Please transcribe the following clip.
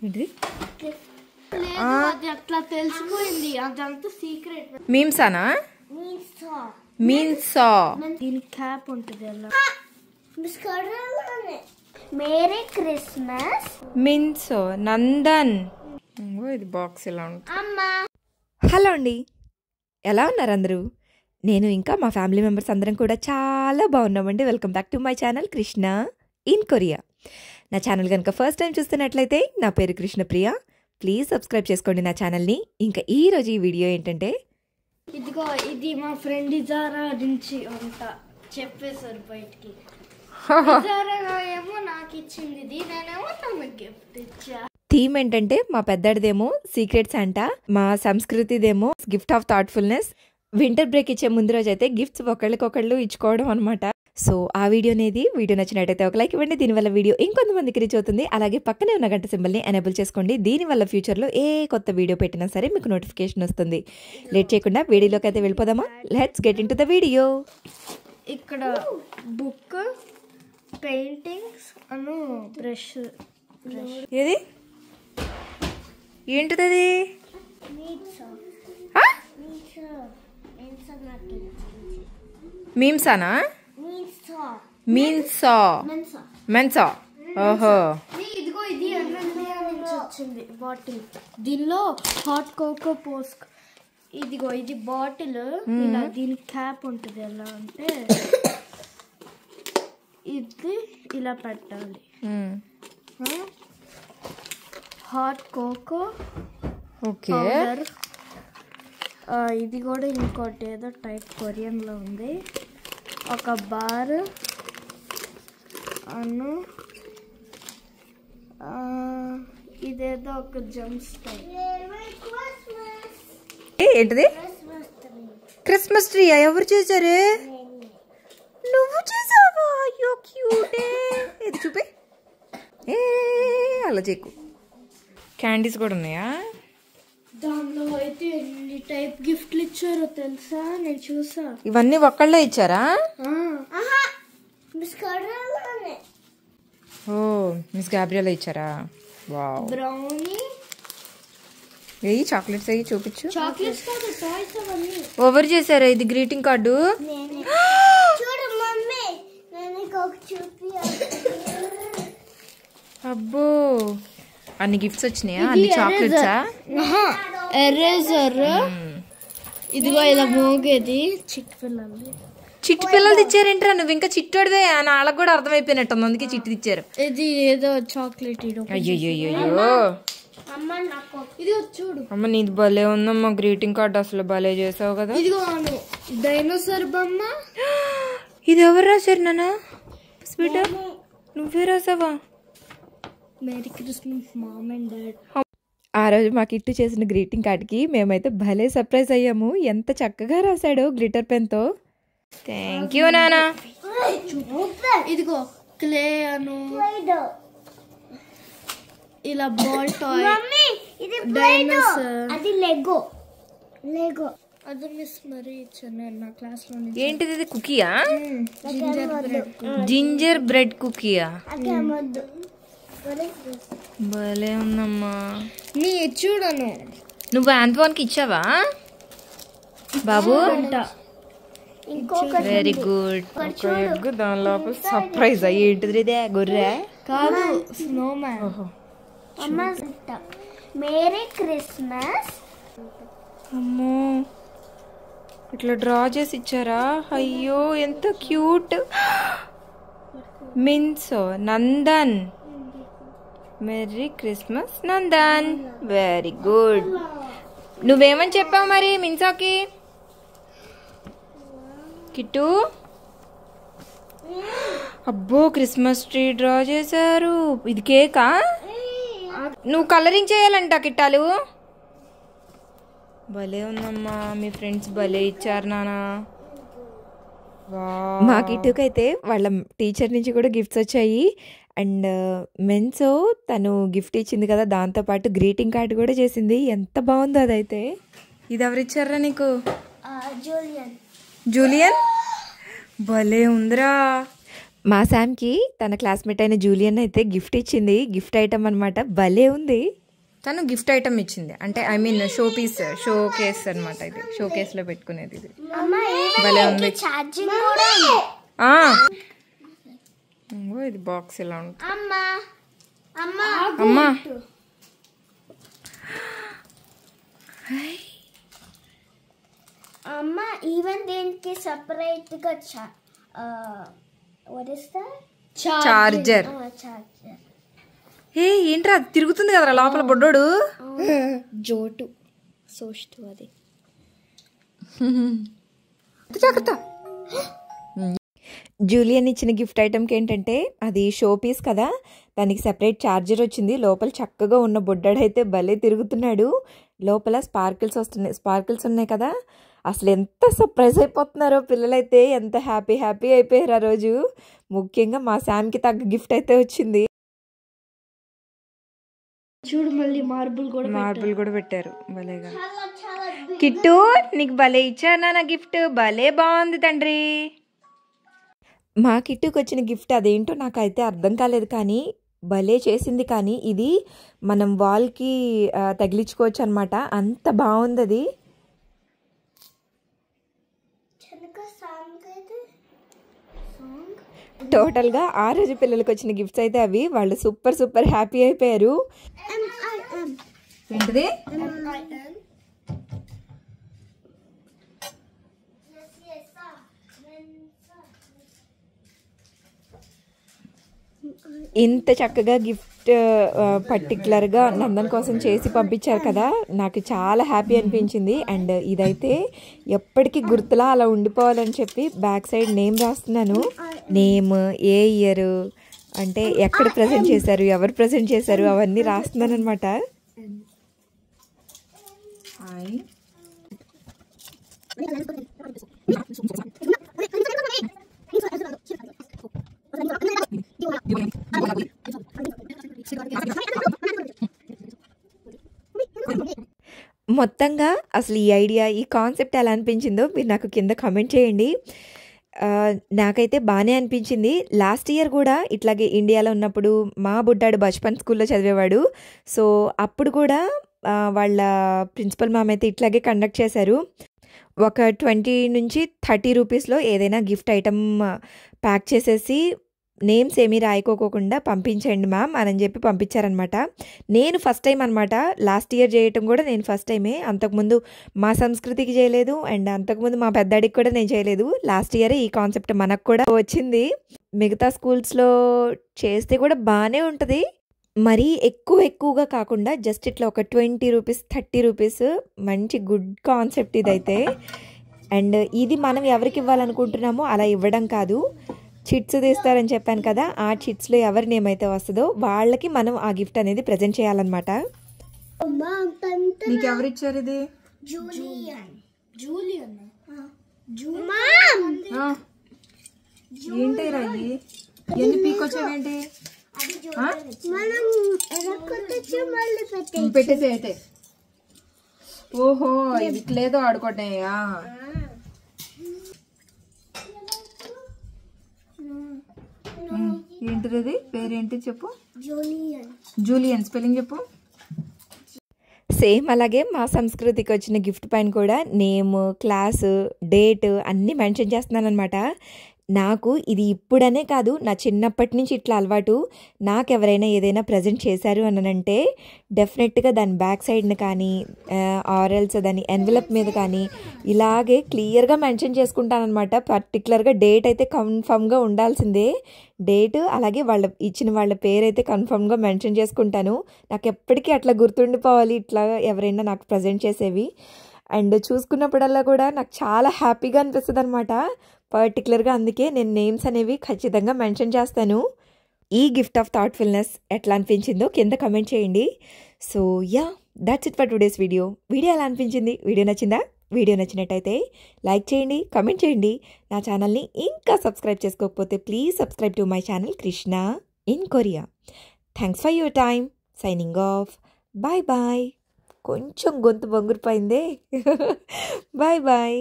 ఇది అట్లా తెలిసిపోయింది, అదంతా సీక్రెట్. మీమ్సానా? మీన్సా. దీని క్యాప్ ఉంటుంది అలా. Merry Christmas. మిన్సో నందన్. ఇది బాక్స్ ఇలా ఉంటుంది. హలో అండి, ఎలా ఉన్నారు అందరూ? నేను ఇంకా మా ఫ్యామిలీ మెంబర్స్ అందరం కూడా చాలా బాగున్నామండి. Welcome back to my channel Krishna in Korea. నా ఛానల్ కనుక ఫస్ట్ టైం చూస్తున్నట్లయితే నా పేరు కృష్ణప్రియ. ప్లీజ్ సబ్స్క్రైబ్ చేసుకోండి నా ఛానల్ని. ఇంకా ఈరోజు ఈ వీడియో ఏంటంటే, ఇదిగో ఇది మా ఫ్రెండ్ ఇజారా నుంచి అంట చెప్పేశారు బయటికి. ఇజారా ఏమో నాకు ఇచ్చింది, నేనేమో తనకి గిఫ్ట్ ఇచ్చా. థీమ్ ఏంటంటే మా పెద్దడిదేమో సీక్రెట్ శాంటా, మా సంస్కృతిదేమో gift of thoughtfulness. Winter break ఇచ్చే ముందు రోజు అయితే గిఫ్ట్స్ ఒకళ్ళకొకళ్ళు ఇచ్చుకోవడం అనమాట. సో ఆ వీడియో నచ్చినట్టయితే ఒక లైక్ ఇవ్వండి. దీనివల్ల వీడియో ఇంకొంతమందికి రీచ్ అవుతుంది. అలాగే పక్కనే ఉన్న గంట సింబల్ని ఎనేబుల్ చేసుకోండి. దీనివల్ల ఫ్యూచర్లో ఏ కొత్త వీడియో పెట్టినా సరే మీకు నోటిఫికేషన్ వస్తుంది. లేట్ చేయకుండా వీడియోలోకి అయితే వెళ్ళిపోదామా? Let's get in to the video. ఇక్కడ బుక్, పెయింటింగ్స్ అను బ్రష్. ఏది ఏంటిది? మీమ్సానా? మీన్సా. మెన్సా. ఓహో. ఇదిగో ఇది వచ్చింది బాటిల్. దీనిలో హాట్ కోకో పోస్క్. ఇదిగో ఇది బాటిల్. ఇలా దీని క్యాప్ ఉంటుంది. ఎలా అంటే ఇది ఇలా పెట్టాలి. Hot cocoa powder. ఇది కూడా ఇంకోటి ఏదో టైప్ కొరియన్లో ఉంది. ఒక బార్ అను ఇదేదో ఒక జంప్స్ టైప్. ఏంటిది? Christmas tree. ఎవరు చేశారు? నువ్వు చేసావా? అయ్యో క్యూటే. ఇది చూపి. అలా చెక్కు. క్యాండీస్ కూడా ఉన్నాయా? దానిలో అయితే ఎన్ని టైప్ గిఫ్ట్లు ఇచ్చారో తెలుసా? నేను చూసా. ఇవన్నీ ఒక్కళ్ళే ఇచ్చారా? ఓ, మిస్ గాబ్రియలా ఇచ్చారా? వావ్. బ్రౌనీ. ఏయి చాక్లెట్స్ అయ్యి చూపించు. చాక్లెట్స్ కాదు, టాయ్స్ అవన్నీ. ఎవరు చేశారా? ఇది గ్రీటింగ్ కార్డు. చూడు మమ్మీ, నేను ఒక చూపి. అబ్బో, అన్ని గిఫ్ట్స్ వచ్చినాయా? అన్ని చాక్లెట్సా? ఎరేజర్. ఇదిగో ఇలా మోగేది. చిట్టి పిల్లలు ఇచ్చారేంట్రా? నువ్వు ఇంకా చిట్టోడివే. నాళ్ళకు కూడా అర్థమైపోయినట్టుంది, అందుకే చిట్టి ఇచ్చారు. ఇది ఏదో చాక్లెట్. అయ్యో, ఇది చూడు. అమ్మ నీది భలే ఉందమ్మా గ్రీటింగ్ కార్డు. అసలు భలే చేసావు కదా. ఇదిగో డైనోసార్ బొమ్మ. ఇది ఎవరు రాశారు నాన్న? స్వీట్ నువ్వే రాసావా? Merry Christmas mom and dad. ఆ రోజు మా కిట్టు చేసిన గ్రీటింగ్ కార్డ్కి మేమైతే భలే సర్ప్రైజ్ అయ్యాము. ఎంత చక్కగా రాశాడో గ్లిటర్ పెన్తో. థ్యాంక్ యూ నానా. ఇదిగో క్లే అను ఇలా బాల్ టాయ్. డైనోసార్. అది లెగో. అది మిస్ మరి ఇచ్చాను నా క్లాస్ లో. ఏంటిది? ఇది కుకీయా? Ginger bread కుకీయా? భలే ఉందమ్మా. నీ చూడను. నువ్వు ఆంత్వాన్కి ఇచ్చావా బాబు? Very good. దాని లోపల సర్ప్రైజ్. ఏంటిది? ఇదే గొర్రె కాదు, స్నోమ్యాన్. Merry Christmas. అమ్మో, ఇట్లా డ్రా చేసి ఇచ్చారా? అయ్యో ఎంత క్యూట్. మిన్సో Nandan. Merry Christmas Nandan. Very good. నువ్వేమని చెప్పావు మరి మిన్సాకి? కిట్టు, అబ్బో క్రిస్మస్ ట్రీ డ్రా చేశారు. ఇది కేకా? నువ్వు కలరింగ్ చేయాలంట కిట్టాలు. భలే ఉందమ్మా. మీ ఫ్రెండ్స్ భలే ఇచ్చారు నానా. మా కిట్టుకి అయితే వాళ్ళ టీచర్ నుంచి కూడా గిఫ్ట్స్ వచ్చాయి. అండ్ మెన్సో తను గిఫ్ట్ ఇచ్చింది కదా, దాంతోపాటు గ్రీటింగ్ కార్డు కూడా చేసింది. ఎంత బాగుందో అదైతే. ఇది ఎవరు ఇచ్చారా నీకు? జూలియన్. భలే ఉందిరా. మా శామ్కి తన క్లాస్మేట్ అయిన జూలియన్ అయితే గిఫ్ట్ ఇచ్చింది. గిఫ్ట్ ఐటమ్ అనమాట, భలే ఉంది. తను గిఫ్ట్ ఐటమ్ ఇచ్చింది, అంటే I mean show piece, show case అనమాట. ఇది షో కేస్ లో పెట్టుకునేది. ఇది భలే ఉంది. ఇది బాక్స్ ఇలా ఉంటుంది. అమ్మా అమ్మ ఈవెన్ దీనికి సెపరేట్ గా చార్జర్. ఏ ఏంట్రా తిరుగుతుంది కదరా లోపల బొడ్డోడు. జోటు సోస్ట్ అది. జూలియన్ ఇచ్చిన గిఫ్ట్ ఐటమ్కి ఏంటంటే అది షో పీస్ కదా, దానికి సెపరేట్ ఛార్జర్ వచ్చింది. లోపల చక్కగా ఉన్న బొడ్డాడైతే భలే తిరుగుతున్నాడు. లోపల స్పార్కిల్స్ ఉన్నాయి కదా, అసలు ఎంత సర్ప్రైజ్ అయిపోతున్నారో పిల్లలైతే. ఎంత హ్యాపీ అయిపోయారు ఆ రోజు. ముఖ్యంగా మా శామ్కి తగ్గ గిఫ్ట్ అయితే వచ్చింది. చూడు మళ్ళీ మార్బుల్ కూడా పెట్టారు భలేగా. కిట్టు నీకు భలే ఇచ్చానా నా గిఫ్ట్, భలే బాగుంది తండ్రి. మా కిట్టుకి వచ్చిన గిఫ్ట్ అదేంటో నాకైతే అర్థం కాలేదు, కానీ భలే చేసింది. కానీ ఇది మనం వాల్కి తగిలించుకోవచ్చు అనమాట, అంత బాగుంది అది. టోటల్గా ఆ రోజు పిల్లలకి వచ్చిన గిఫ్ట్స్ అయితే అవి. వాళ్ళు సూపర్ హ్యాపీ అయిపోయారు. ఏంటిది? ఇంత చక్కగా గిఫ్ట్ పర్టికులర్గా నందన్ కోసం చేసి పంపించారు కదా, నాకు చాలా హ్యాపీ అనిపించింది. అండ్ ఇదైతే ఎప్పటికీ గుర్తులా అలా ఉండిపోవాలని చెప్పి బ్యాక్ సైడ్ నేమ్ రాస్తున్నాను. నేమ్, ఏ ఇయర్, అంటే ఎక్కడ ప్రజెంట్ చేశారు, ఎవరు ప్రజెంట్ చేశారు, అవన్నీ రాస్తున్నాను అనమాట. మొత్తంగా అసలు ఈ ఐడియా, ఈ కాన్సెప్ట్ ఎలా అనిపించిందో మీరు నాకు కింద కామెంట్ చేయండి. నాకైతే బాగానే అనిపించింది. లాస్ట్ ఇయర్ కూడా ఇట్లాగే ఇండియాలో ఉన్నప్పుడు మా బుడ్డాడు బచ్పన్ స్కూల్లో చదివేవాడు. సో అప్పుడు కూడా వాళ్ళ ప్రిన్సిపల్ మ్యామ్ అయితే ఇట్లాగే కండక్ట్ చేశారు. ఒక 20 నుంచి 30 రూపీస్లో ఏదైనా గిఫ్ట్ ఐటమ్ ప్యాక్ చేసేసి నేమ్స్ ఏమీ రాయకోకుండా పంపించండి మ్యామ్ అని చెప్పి పంపించారనమాట. నేను ఫస్ట్ టైం అనమాట, లాస్ట్ ఇయర్ చేయటం కూడా నేను ఫస్ట్ టైమే. అంతకుముందు మా సంస్కృతికి చేయలేదు, అండ్ అంతకుముందు మా పెద్దాడికి కూడా నేను చేయలేదు. లాస్ట్ ఇయరే ఈ కాన్సెప్ట్ మనకు కూడా వచ్చింది. మిగతా స్కూల్స్లో చేస్తే కూడా బాగానే ఉంటుంది, మరీ ఎక్కువగా కాకుండా జస్ట్ ఇట్లా ఒక 20 రూపీస్ 30 రూపీస్ మంచి గుడ్ కాన్సెప్ట్ ఇదైతే. అండ్ ఇది మనం ఎవరికి ఇవ్వాలనుకుంటున్నామో అలా ఇవ్వడం కాదు, చిట్స్ తీస్తారని చెప్పాను కదా, ఆ చిట్స్లో ఎవరి నేమ్ అయితే వస్తుందో వాళ్ళకి మనం ఆ గిఫ్ట్ అనేది ప్రజెంట్ చేయాలన్నమాట. నీకు ఎవరు ఇచ్చారు ఇది? ఏంటి రాయి, ఎన్ని పీకొచ్చావేంటి? పెట్టేసి అయితే. ఓహో ఇది లేదో ఆడుకోవటయ్యా. ఏంటిది అది? పేరేంటి చెప్పు. జూలియన్ స్పెల్లింగ్ చెప్పు. సేమ్ అలాగే మా సంస్కృతికి వచ్చిన గిఫ్ట్ పైన కూడా నేమ్, క్లాసు, డేట్ అన్నీ మెన్షన్ చేస్తున్నాను అనమాట. నాకు ఇది ఇప్పుడనే కాదు, నా చిన్నప్పటి నుంచి ఇట్లా అలవాటు. నాకు ఎవరైనా ఏదైనా ప్రజెంట్ చేశారు అనంటే డెఫినెట్గా దాని బ్యాక్ సైడ్ని కానీ ఆర్ఎల్స్ దాని ఎన్వెలప్ మీద కానీ ఇలాగే క్లియర్గా మెన్షన్ చేసుకుంటాను అనమాట. పర్టికులర్గా డేట్ అయితే కన్ఫర్మ్గా ఉండాల్సిందే. డేట్ అలాగే ఇచ్చిన వాళ్ళ పేరు అయితే కన్ఫర్మ్గా మెన్షన్ చేసుకుంటాను. నాకు ఎప్పటికీ అట్లా గుర్తుండిపోవాలి ఇట్లా ఎవరైనా నాకు ప్రజెంట్ చేసేవి. అండ్ చూసుకున్నప్పుడల్లా కూడా నాకు చాలా హ్యాపీగా అనిపిస్తుంది అనమాట. పర్టికులర్గా అందుకే నేను నేమ్స్ అనేవి ఖచ్చితంగా మెన్షన్ చేస్తాను. ఈ గిఫ్ట్ ఆఫ్ థాట్ఫుల్నెస్ ఎట్లా అనిపించిందో కింద కమెంట్ చేయండి. So yeah, that's it for today's video. ఎలా అనిపించింది? వీడియో నచ్చిందా? వీడియో నచ్చినట్టయితే లైక్ చేయండి, కమెంట్ చేయండి. నా ఛానల్ని ఇంకా సబ్స్క్రైబ్ చేసుకోకపోతే please subscribe to my channel Krishna in Korea. Thanks for your time. Signing off. Bye bye. కొంచెం గొంతు బొంగురిపోయిందే. Bye bye.